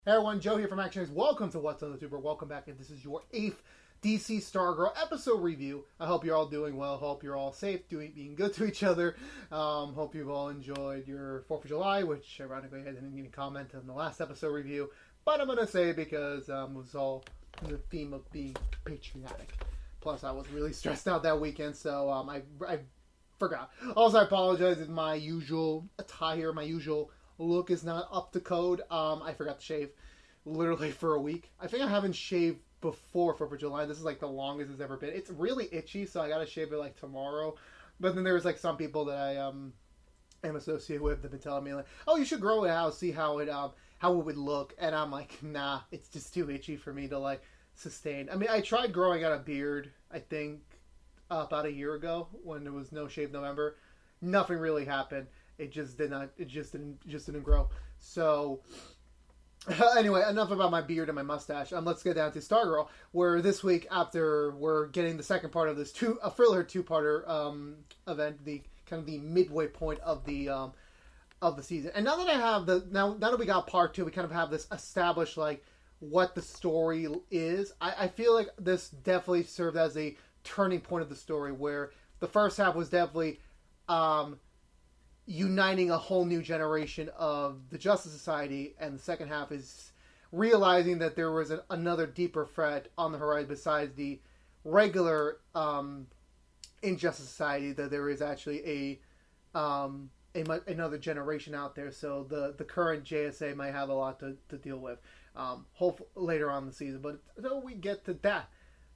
Hey everyone, Joe here from ActionX. Welcome to What's on the Tuber. Welcome back, and this is your 8th DC Stargirl episode review. I hope you're all doing well. Hope you're all safe, being good to each other. Hope you've all enjoyed your 4th of July, which ironically I didn't even comment on the last episode review, but I'm going to say because it was all in the theme of being patriotic. Plus, I was really stressed out that weekend, so I forgot. Also, I apologize if my usual attire, my usual look is not up to code. I forgot to shave literally for a week. I think I haven't shaved before 4th of July. This is like the longest it's ever been. It's really itchy, so I gotta shave it like tomorrow. But then there's like some people that I am associated with that have been telling me like, oh, you should grow it out, see how it would look. And I'm like, nah, it's just too itchy for me to like sustain. I mean, I tried growing out a beard, I think about a year ago when there was no shave November. Nothing really happened. It just did not. It just didn't grow. So anyway, enough about my beard and my mustache. Let's get down to Stargirl, where this week, after we're getting the second part of this a thriller two-parter event, the kind of the midway point of the season. And now that I have now that we got part 2, we kind of have this established like what the story is. I feel like this definitely served as a turning point of the story, where the first half was definitely uniting a whole new generation of the Justice Society, and the second half is realizing that there was another deeper threat on the horizon besides the regular Injustice Society, that there is actually another generation out there. So the current JSA might have a lot to deal with hopefully later on in the season. But until we get to that,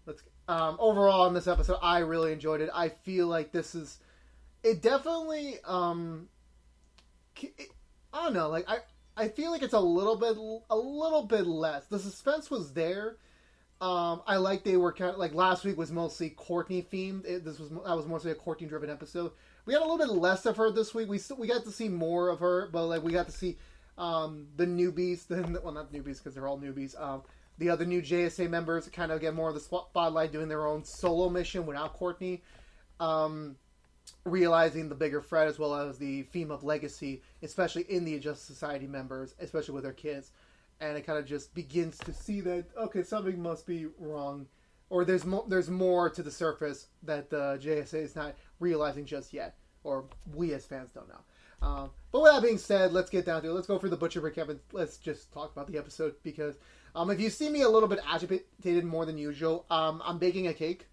let's overall in this episode, I really enjoyed it. I feel like this is it definitely I don't know, like I feel like it's a little bit less. The suspense was there. I like they were kind of like last week was mostly Courtney themed. That was mostly a Courtney driven episode. We got a little bit less of her this week. We got to see more of her, but like we got to see the newbies, well, not newbies because they're all newbies. The other new JSA members kind of get more of the spotlight, doing their own solo mission without Courtney. Realizing the bigger threat, as well as the theme of legacy, especially in the Injustice Society members, especially with their kids. And it kind of just begins to see that, okay, something must be wrong, or there's more to the surface that the JSA is not realizing just yet, or we as fans don't know. But with that being said, let's get down to it. Let's go for the butcher recap and let's just talk about the episode, because if you see me a little bit agitated more than usual, I'm baking a cake.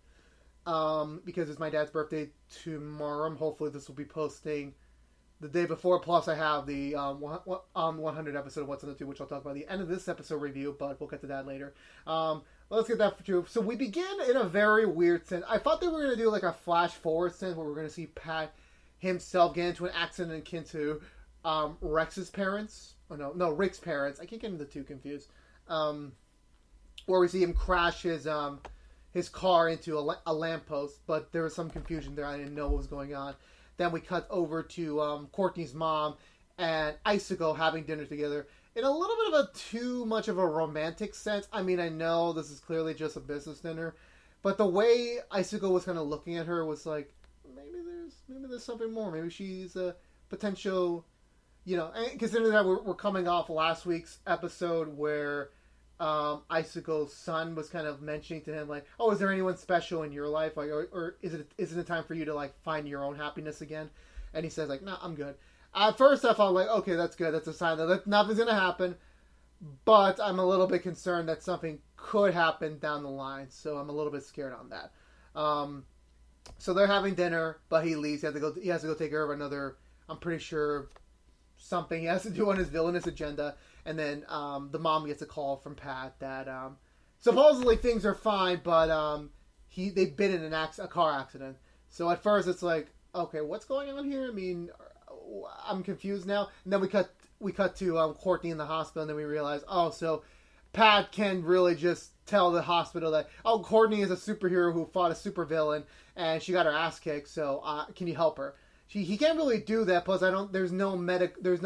Because it's my dad's birthday tomorrow. Hopefully this will be posting the day before. Plus I have the 100 episode of What's on the Tube, which I'll talk about at the end of this episode review, but we'll get to that later. Let's get that for you. So we begin in a very weird sense. I thought they were going to do like a flash forward sense where we're going to see Pat himself get into an accident akin to Rex's parents. Oh no, Rick's parents. I keep getting the two confused. Where we see him crash his car into a lamppost, but there was some confusion there. I didn't know what was going on. Then we cut over to Courtney's mom and Icicle having dinner together in a little bit of a too much of a romantic sense. I mean, I know this is clearly just a business dinner, but the way Icicle was kind of looking at her was like, maybe there's something more. Maybe she's a potential, and considering that we're coming off last week's episode where Icicle's son was kind of mentioning to him like, oh, is there anyone special in your life, like, or isn't it time for you to like find your own happiness again? And he says like, no, I'm good. At first I thought like, okay, that's good, that's a sign that nothing's gonna happen, but I'm a little bit concerned that something could happen down the line, so I'm a little bit scared on that. So they're having dinner, but he leaves. He has to go take care of another, I'm pretty sure, something he has to do on his villainous agenda. And then the mom gets a call from Pat that supposedly things are fine, but they've been in a car accident. So at first it's like, okay, what's going on here? I mean, I'm confused now. And then we cut to Courtney in the hospital, and then we realize, oh, so Pat can really just tell the hospital that, oh, Courtney is a superhero who fought a supervillain, and she got her ass kicked. So can you help her? He can't really do that. Plus, there's no medic on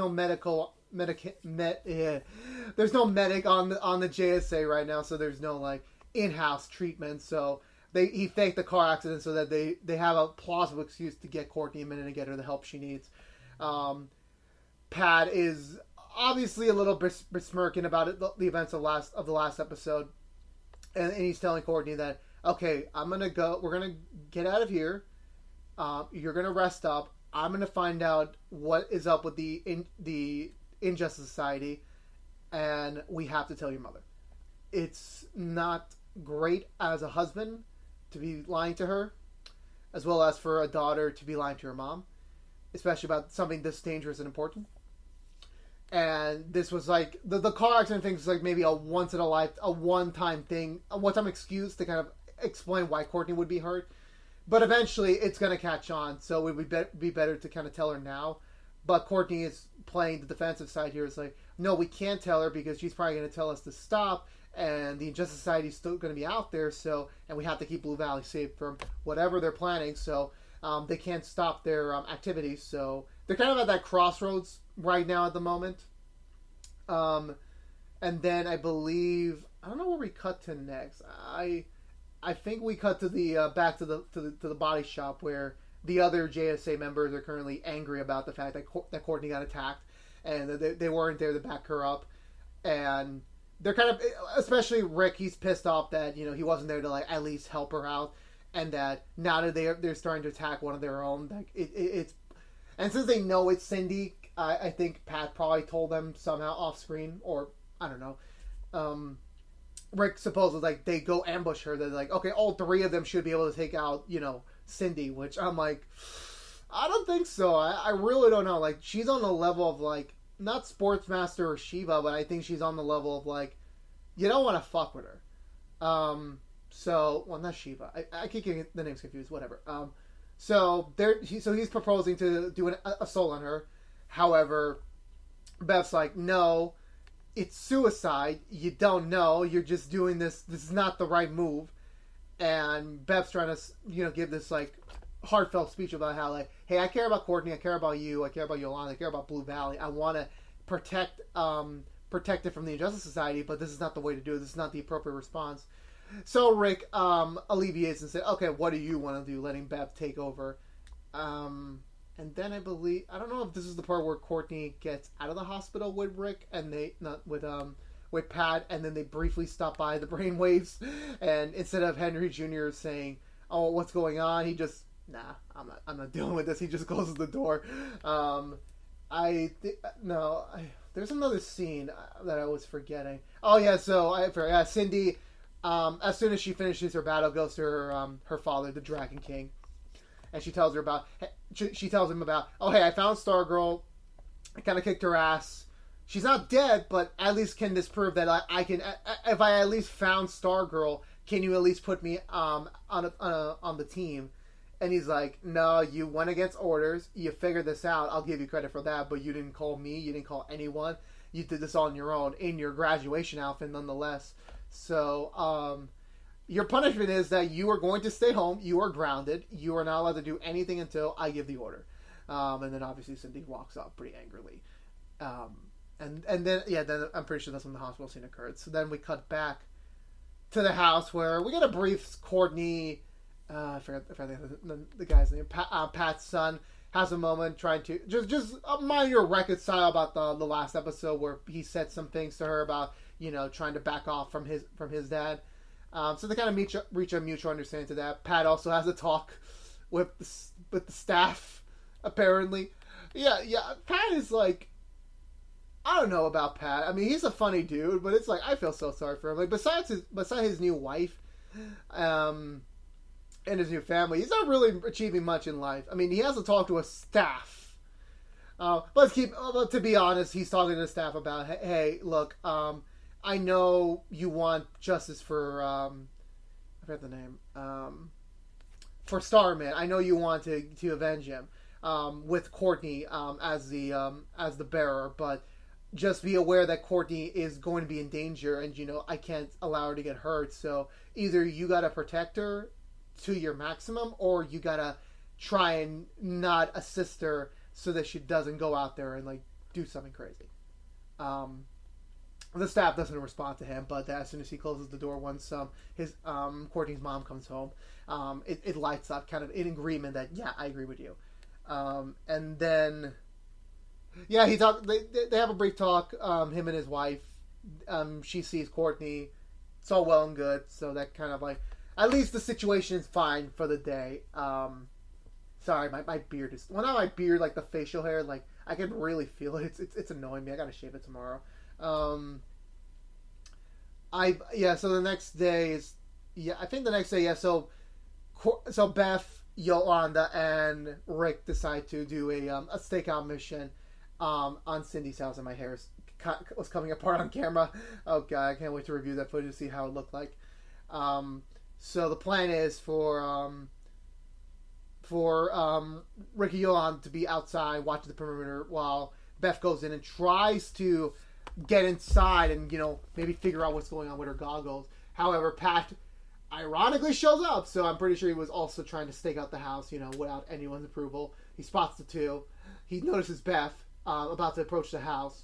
the JSA right now, so there's no like in-house treatment. So he faked the car accident so that they have a plausible excuse to get Courtney a minute and get her the help she needs. Pat is obviously a little besmirking about it, the events of the last episode, and he's telling Courtney that, okay, I'm gonna go. We're gonna get out of here. You're gonna rest up. I'm gonna find out what is up with the Injustice Society, and we have to tell your mother. It's not great as a husband to be lying to her, as well as for a daughter to be lying to her mom, especially about something this dangerous and important. And this was like the car accident thing was like maybe a one-time thing, a one-time excuse to kind of explain why Courtney would be hurt. But eventually it's going to catch on, so it would be better to kind of tell her now. But Courtney is playing the defensive side here. It's like, no, we can't tell her because she's probably going to tell us to stop, and the Injustice Society is still going to be out there, so, and we have to keep Blue Valley safe from whatever they're planning, so they can't stop their activities. So they're kind of at that crossroads right now at the moment. And then I believe, I don't know where we cut to next. I think we cut to the back to the body shop where the other JSA members are currently angry about the fact that Courtney got attacked and they weren't there to back her up, and they're kind of, especially Rick, he's pissed off that, you know, he wasn't there to like at least help her out, and that now that they're starting to attack one of their own, like it's, and since they know it's Cindy, I think Pat probably told them somehow off screen, or I don't know. Rick supposes like they go ambush her. They're like, okay, all three of them should be able to take out, you know, Cindy. Which I'm like, I don't think so. I really don't know. Like, she's on the level of like not Sportsmaster or Shiva, but I think she's on the level of like, you don't want to fuck with her. So, well, not Shiva. I keep getting the names confused. Whatever. So he's proposing to do an assault on her. However, Beth's like, no, it's suicide. You don't know. You're just doing this. This is not the right move. And Beth's trying to, you know, give this like heartfelt speech about how like, hey, I care about Courtney. I care about you. I care about Yolanda. I care about Blue Valley. I want to protect it from the Injustice Society, but this is not the way to do it. This is not the appropriate response. So Rick alleviates and says, okay, what do you want to do? Letting Beth take over. And then I believe, I don't know if this is the part where Courtney gets out of the hospital with Rick and with Pat, and then they briefly stop by the brainwaves, and instead of Henry Jr. saying, oh, what's going on? He just, nah, I'm not dealing with this. He just closes the door. There's another scene that I was forgetting. Oh yeah, so Cindy, as soon as she finishes her battle, goes to her father, the Dragon King. And she tells him about, oh, hey, I found Stargirl. I kind of kicked her ass. She's not dead, but at least can this prove that I can, if I at least found Stargirl, can you at least put me on the team? And he's like, no, you went against orders. You figured this out. I'll give you credit for that, but you didn't call me. You didn't call anyone. You did this on your own in your graduation outfit, nonetheless. So, your punishment is that you are going to stay home. You are grounded. You are not allowed to do anything until I give the order. And then obviously Cindy walks off pretty angrily. And then I'm pretty sure that's when the hospital scene occurred. So then we cut back to the house where we get a brief Courtney, I forgot the guy's name, Pat's son, has a moment trying to just a minor reconcile about the last episode where he said some things to her about, you know, trying to back off from his dad. So they kind of reach a mutual understanding to that. Pat also has a talk with the staff, apparently. Yeah. Pat is like, I don't know about Pat. I mean, he's a funny dude, but it's like I feel so sorry for him. Like besides his new wife, and his new family, he's not really achieving much in life. I mean, he has to talk to a staff. But to be honest, he's talking to the staff about, hey, look, I know you want justice for, I forgot the name, for Starman. I know you want to avenge him, with Courtney, as the bearer, but just be aware that Courtney is going to be in danger, and, you know, I can't allow her to get hurt, so either you gotta protect her to your maximum, or you gotta try and not assist her so that she doesn't go out there and, like, do something crazy. The staff doesn't respond to him, but as soon as he closes the door, once Courtney's mom comes home, it lights up, kind of in agreement that, yeah, I agree with you. And then Yeah, he talk. They have a brief talk. Him and his wife. She sees Courtney. It's all well and good. So that kind of like, at least the situation is fine for the day. Sorry, my beard is. Well, not my beard, like the facial hair. Like I can really feel it. It's annoying me. I gotta shave it tomorrow. So the next day is. Yeah, I think the next day. Yeah, so Beth, Yolanda, and Rick decide to do a stakeout mission on Cindy's house, and my hair was coming apart on camera. Oh god, I can't wait to review that footage to see how it looked like. So the plan is for Rick and Yolanda to be outside watching the perimeter while Beth goes in and tries to get inside and maybe figure out what's going on with her goggles. However, Pat ironically shows up, so I'm pretty sure he was also trying to stake out the house, without anyone's approval. He spots the two. He notices Beth about to approach the house,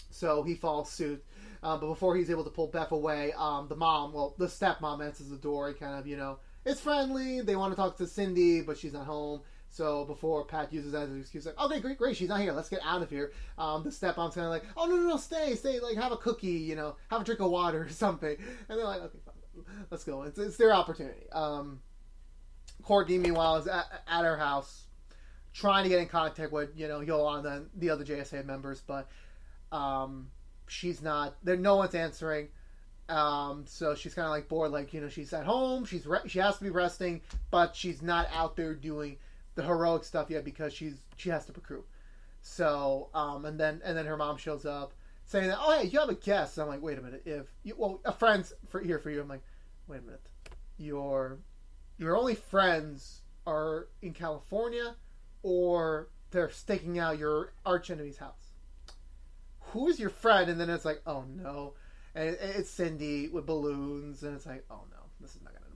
so he follows suit. But before he's able to pull Beth away, the stepmom answers the door. He kind of, it's friendly. They want to talk to Cindy, but she's not home. So before Pat uses that as an excuse, like, okay, great, she's not here. Let's get out of here. The stepmom's kind of like, oh, no, stay. Like, have a cookie, have a drink of water or something. And they're like, okay, fine. Let's go. It's their opportunity. Courtney, meanwhile, is at her house, trying to get in contact with Yolanda and the other JSA members, but she's not. No one's answering. So she's kind of like bored. Like she's at home. She has to be resting, but she's not out there doing the heroic stuff yet because she has to recruit. So and then her mom shows up, saying that, oh, hey, you have a guest. And I'm like, wait a minute. A friend's here for you. I'm like, wait a minute. Your only friends are in California, or they're staking out your arch enemy's house. Who is your friend? And then it's like, oh no. And it's Cindy with balloons. And it's like, oh no, this is not going to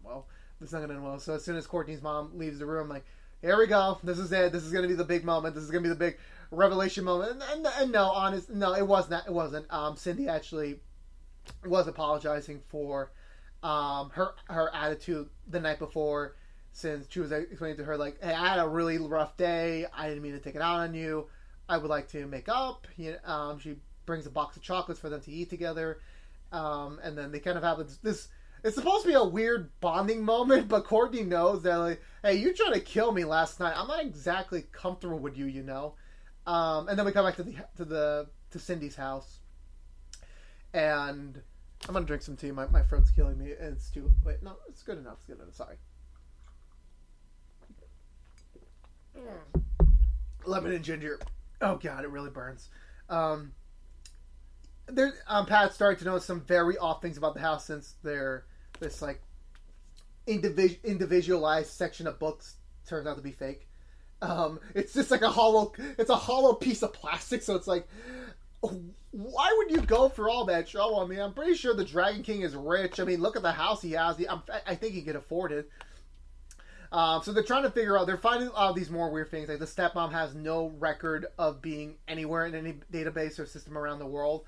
end well. So as soon as Courtney's mom leaves the room, like, here we go. This is it. This is going to be the big moment. This is going to be the big revelation moment. And no, it wasn't. It wasn't. Cindy actually was apologizing for her attitude the night before, since she was explaining to her, like, hey, I had a really rough day. I didn't mean to take it out on you. I would like to make up. She brings a box of chocolates for them to eat together. And then they kind of have this. It's supposed to be a weird bonding moment, but Courtney knows that, like, hey, you tried to kill me last night. I'm not exactly comfortable with you, And then we come back to Cindy's house, and I'm gonna drink some tea. My throat's killing me. And it's too. Wait, no, it's good enough. Sorry. Lemon and ginger. Oh god, it really burns. Pat's starting to notice some very off things about the house, since this like individualized section of books turns out to be fake. It's just like a hollow piece of plastic. So it's like, why would you go for all that trouble? I mean, I'm pretty sure the Dragon King is rich. I mean, look at the house he has. I think he can afford it. So they're trying to figure out. They're finding out these more weird things. Like the stepmom has no record of being anywhere in any database or system around the world.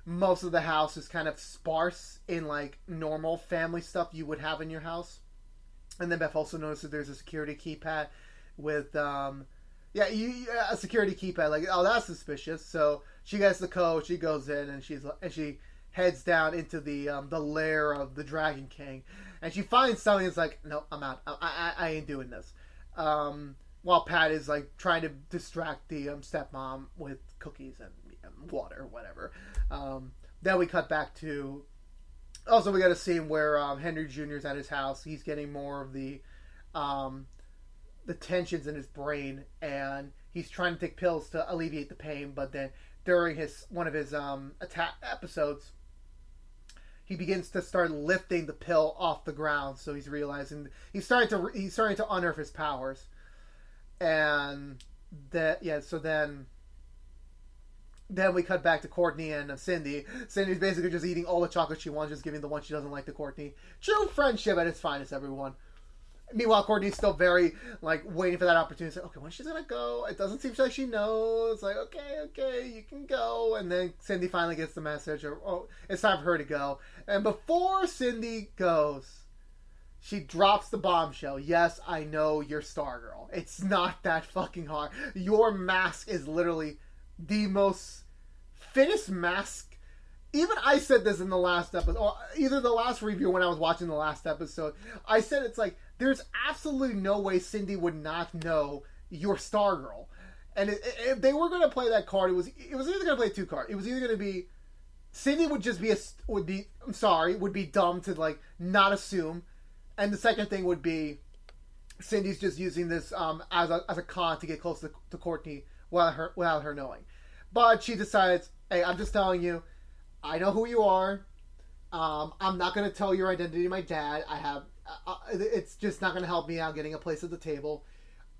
Most of the house is kind of sparse in like normal family stuff you would have in your house. And then Beth also notices there's a security keypad with a security keypad. Like, oh, that's suspicious. So she gets the code. She goes in and she heads down into the lair of the Dragon King, and she finds something that's like, no, I'm out. I ain't doing this. While Pat is like trying to distract the stepmom with cookies and water or whatever. Then we cut back to. Also, we got a scene where Henry Jr. is at his house. He's getting more of the tensions in his brain, and he's trying to take pills to alleviate the pain. But then during one of his attack episodes, he begins to start lifting the pill off the ground. So he's realizing he's starting to unearth his powers, and So then we cut back to Courtney and Cindy. Cindy's basically just eating all the chocolate she wants, just giving the one she doesn't like to Courtney. True friendship at its finest, everyone. Meanwhile, Courtney's still very, like, waiting for that opportunity. It's like, okay, when's she gonna go? It doesn't seem like she knows. Like, okay, you can go. And then Cindy finally gets the message, it's time for her to go. And before Cindy goes, She drops the bombshell. Yes, I know you're Stargirl. It's not that fucking hard. Your mask is literally the most fittest mask. Even I said this in the last episode, or either the last review when I was watching the last episode. I said it's like, there's absolutely no way Cindy would not know you're Stargirl. And if they were going to play that card, it was either going to play two cards. It was either going to be Cindy would just be would be dumb to like not assume. And the second thing would be Cindy's just using this as a con to get close to Courtney without her knowing. But she decides, hey, I'm just telling you, I know who you are. I'm not going to tell your identity to my dad. It's just not going to help me out getting a place at the table.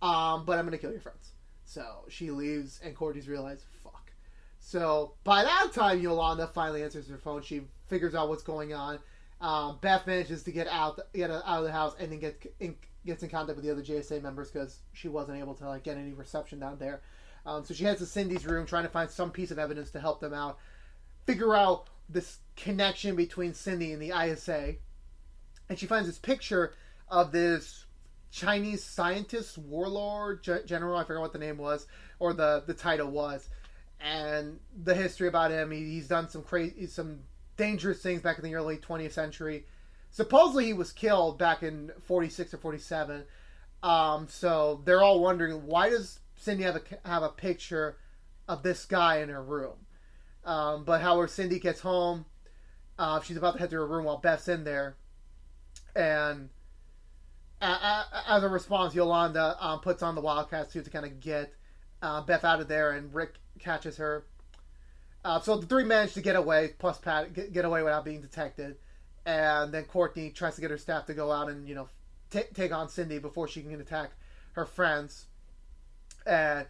But I'm going to kill your friends. So she leaves, and Courtney's realized, fuck. So by that time, Yolanda finally answers her phone. She figures out what's going on. Beth manages to get out of the house, and then gets in contact with the other JSA members because she wasn't able to like get any reception down there. So she heads to Cindy's room, trying to find some piece of evidence to help them out, figure out this connection between Cindy and the ISA. And she finds this picture of this Chinese scientist, warlord, general, I forgot what the name was, or the title was, and the history about him. He's done some dangerous things back in the early 20th century. Supposedly he was killed back in 46 or 47. So they're all wondering, why does Cindy have a picture of this guy in her room? But however, Cindy gets home. She's about to head to her room while Beth's in there. And as a response, Yolanda puts on the Wildcat suit to kind of get Beth out of there, and Rick catches her. So the three manage to get away, plus Pat, get away without being detected. And then Courtney tries to get her staff to go out and, take on Cindy before she can attack her friends. And,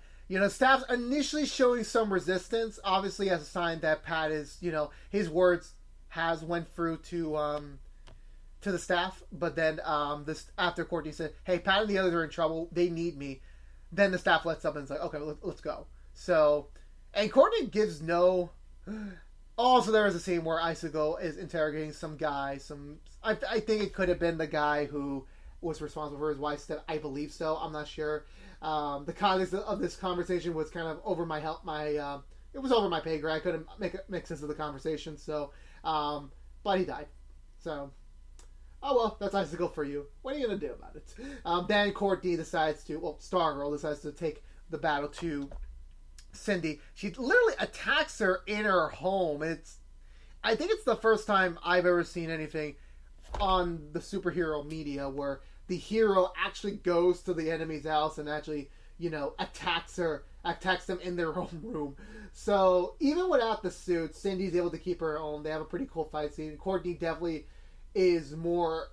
staff's initially showing some resistance, obviously as a sign that Pat is, his words went through to the staff. But then after Courtney said, hey, Pat and the others are in trouble, they need me, then the staff lets up and is like, okay, let's go. So, and Courtney gives no... Also, there is a scene where Icicle is interrogating some guy. I think it could have been the guy who was responsible for his wife's death. I believe so. I'm not sure. The context of this conversation was kind of over my it was over my pay grade. I couldn't make sense of the conversation. So, but he died. So, oh well, that's Icicle for you. What are you gonna do about it? Then Courtney Stargirl decides to take the battle to Cindy. She literally attacks her in her home. I think it's the first time I've ever seen anything on the superhero media where the hero actually goes to the enemy's house and actually, attacks them in their own room. So even without the suit, Cindy's able to keep her own. They have a pretty cool fight scene. Courtney definitely is more...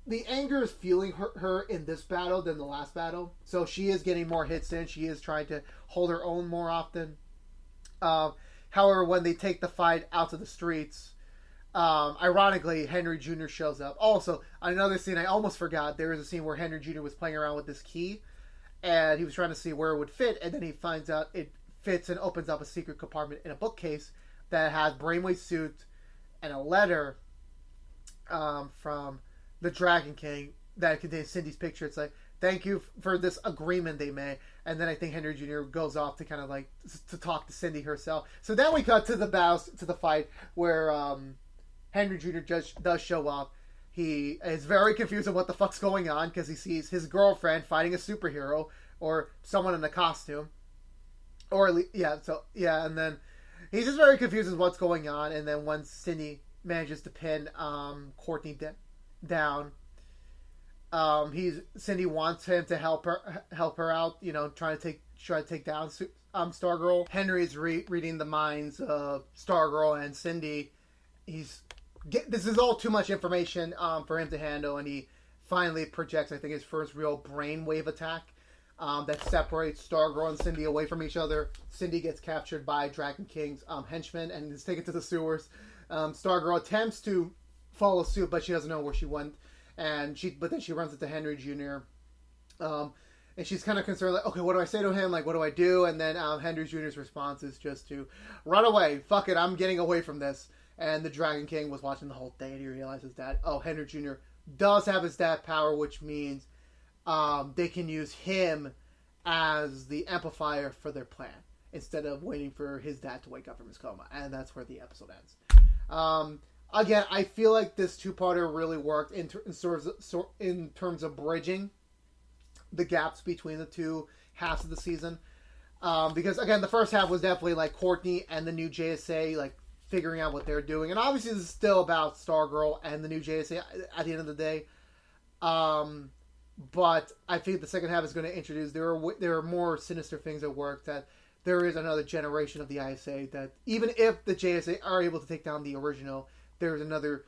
The anger is feeling her in this battle than the last battle. So she is getting more hits in. She is trying to hold her own more often. However, when they take the fight out to the streets, ironically, Henry Jr. shows up. Also, another scene I almost forgot. There was a scene where Henry Jr. was playing around with this key. And he was trying to see where it would fit. And then he finds out it fits and opens up a secret compartment in a bookcase that has Brainwave suit and a letter from the Dragon King that contains Cindy's picture. It's like, thank you for this agreement they made. And then I think Henry Jr. goes off to kind of like to talk to Cindy herself. So then we cut to the fight where Henry Jr. does show up. He is very confused on what the fuck's going on because he sees his girlfriend fighting a superhero or someone in a costume. And then he's just very confused with what's going on. And then once Cindy manages to pin Courtney down, Cindy wants him to help her out, try to take down Stargirl. Henry is reading the minds of Stargirl and Cindy. This is all too much information for him to handle, and he finally projects, I think, his first real brainwave attack that separates Stargirl and Cindy away from each other. Cindy gets captured by Dragon King's henchmen and is taken to the sewers. Stargirl attempts to follow suit, but she doesn't know where she went, but then she runs into Henry Jr. And she's kind of concerned, like, okay, what do I say to him? Like, what do I do? And then Henry Jr.'s response is just to run away. Fuck it, I'm getting away from this. And the Dragon King was watching the whole thing, and he realizes that, Henry Jr. does have his dad power, which means they can use him as the amplifier for their plan instead of waiting for his dad to wake up from his coma. And that's where the episode ends. Again, I feel like this two-parter really worked in terms of bridging the gaps between the two halves of the season. Because, again, the first half was definitely like Courtney and the new JSA, like, figuring out what they're doing. And obviously this is still about Stargirl and the new JSA at the end of the day. But I think the second half is going to introduce, there are more sinister things at work, that there is another generation of the ISA, that even if the JSA are able to take down the original, there's another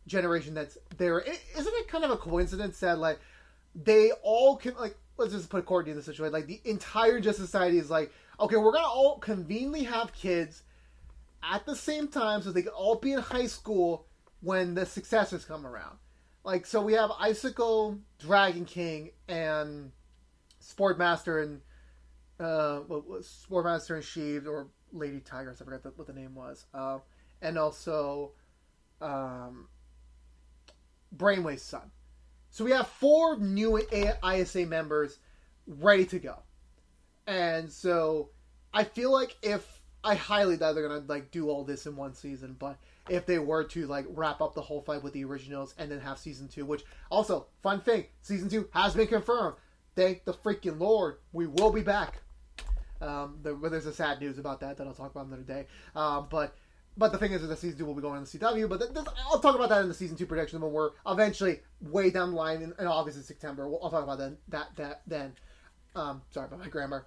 generation that's there. Isn't it kind of a coincidence that, like, they all can, like, let's just put Courtney in the situation, like, the entire Justice Society is like, okay, we're going to all conveniently have kids at the same time so they can all be in high school when the successors come around. Like, so we have Icicle, Dragon King, and Sportmaster and Sportmaster and Sheev, or Lady Tigress, I forgot what the name was. And also Brainwave's son. So we have 4 new ISA members ready to go. And so I feel like I highly doubt they're going to, like, do all this in one season, but if they were to, like, wrap up the whole fight with the originals and then have season 2, which also, fun thing, season 2 has been confirmed. Thank the freaking Lord. We will be back. There's a sad news about that I'll talk about another day. But the thing is that season 2 will be going on the CW, but I'll talk about that in the season 2 prediction when we're eventually way down the line in August and September. I'll talk about that then. Sorry about my grammar.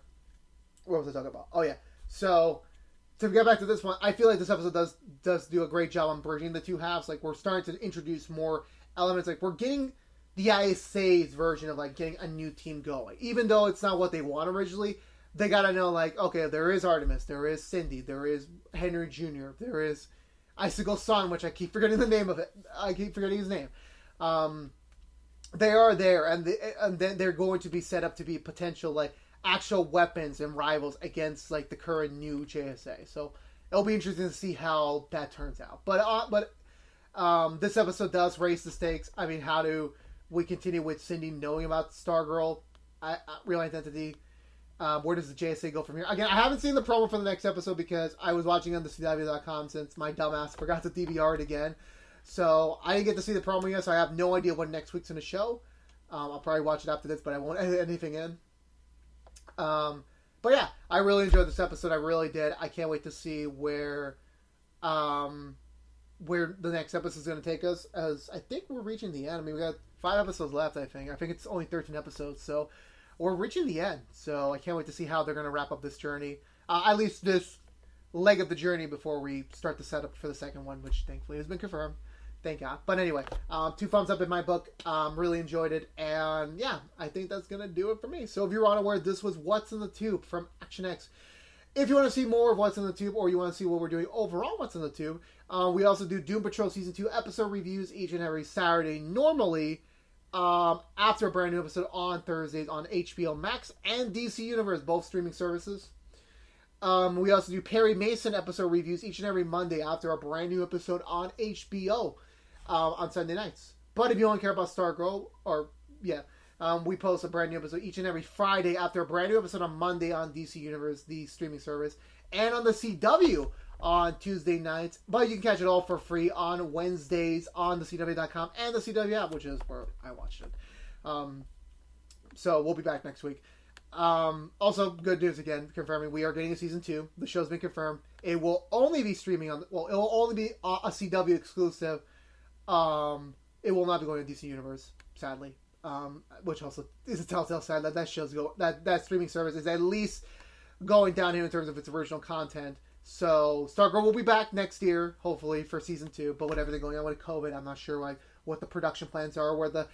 What was I talking about? Oh yeah. So to get back to this one, I feel like this episode does do a great job on bridging the two halves. Like, we're starting to introduce more elements. Like, we're getting the ISA's version of, like, getting a new team going. Even though it's not what they want originally, they gotta know, like, okay, there is Artemis, there is Cindy, there is Henry Jr., there is Icicle's son, which I keep forgetting the name of it. I keep forgetting his name. They are there, and then they're going to be set up to be potential, like, actual weapons and rivals against, like, the current new JSA. So it'll be interesting to see how that turns out. But this episode does raise the stakes. I mean, how do we continue with Cindy knowing about Stargirl, real identity? Where does the JSA go from here? Again, I haven't seen the promo for the next episode because I was watching on the CW.com since my dumbass forgot to DVR it again. So I didn't get to see the promo yet, so I have no idea what next week's in the show. I'll probably watch it after this, but I won't edit anything in. But yeah, I really enjoyed this episode. I really did. I can't wait to see where the next episode is going to take us, as I think we're reaching the end. I mean, we got 5 episodes left, I think. I think it's only 13 episodes, so we're reaching the end. So I can't wait to see how they're going to wrap up this journey. At least this leg of the journey before we start the setup for the second one, which thankfully has been confirmed. Thank God. But anyway, 2 thumbs up in my book. Really enjoyed it. And yeah, I think that's going to do it for me. So if you're unaware, this was What's in the Tube from ActionX. If you want to see more of What's in the Tube, or you want to see what we're doing overall What's in the Tube, we also do Doom Patrol Season 2 episode reviews each and every Saturday. Normally, after a brand new episode on Thursdays on HBO Max and DC Universe, both streaming services. We also do Perry Mason episode reviews each and every Monday after a brand new episode on HBO. On Sunday nights. But if you don't care about Stargirl, we post a brand new episode each and every Friday after a brand new episode on Monday on DC Universe, the streaming service, and on the CW on Tuesday nights. But you can catch it all for free on Wednesdays on the CW.com and the CW app, which is where I watched it. So we'll be back next week. Also, good news again, confirming we are getting a season 2. The show's been confirmed. It will only be streaming it will only be a CW exclusive. It will not be going to DC Universe, sadly. Which also is a telltale sign that that streaming service is at least going down here in terms of its original content. So Stargirl will be back next year, hopefully, for season 2. But whatever they're going on with COVID, I'm not sure what the production plans are, where the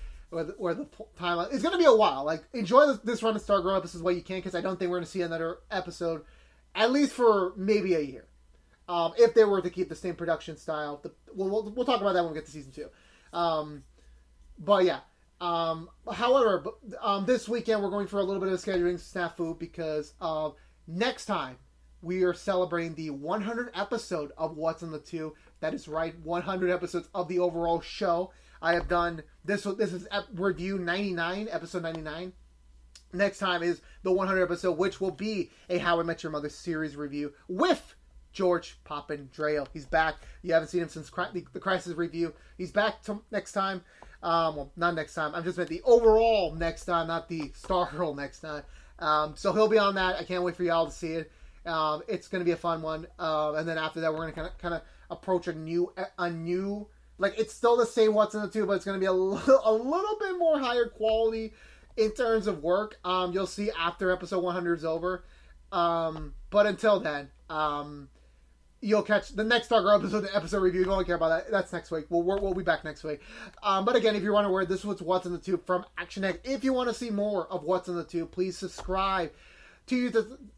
timeline. It's going to be a while. Like, enjoy this run of Stargirl episodes while you can, because I don't think we're going to see another episode, at least for maybe a year. If they were to keep the same production style. We'll talk about that when we get to season 2. But yeah. However, this weekend we're going for a little bit of a scheduling snafu because next time we are celebrating the 100th episode of What's in the Tube. That is right, 100 episodes of the overall show. I have done this. This is review 99, episode 99. Next time is the 100 episode, which will be a How I Met Your Mother series review with George Papandreou. He's back. You haven't seen him since the Crisis review. He's back next time. Well, not next time. I'm just meant the overall next time, not the Stargirl next time. So he'll be on that. I can't wait for y'all to see it. It's going to be a fun one. And then after that, we're going to kind of approach a new, like, it's still the same What's in the Tube, but it's going to be a little bit more higher quality in terms of work. You'll see after episode 100 is over. But until then, you'll catch the next Stargirl episode review. You don't care about that. That's next week. We'll be back next week. But again, if you're unaware, this was What's in the Tube from ActionX. If you want to see more of What's in the Tube, please subscribe to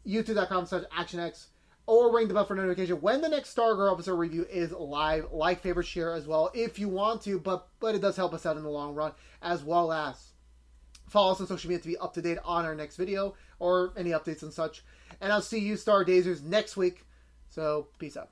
youtube.com/ActionX or ring the bell for notification when the next Stargirl episode review is live. Like, favorite, share as well if you want to, but it does help us out in the long run, as well as follow us on social media to be up to date on our next video or any updates and such. And I'll see you Stardazers next week. So, peace out.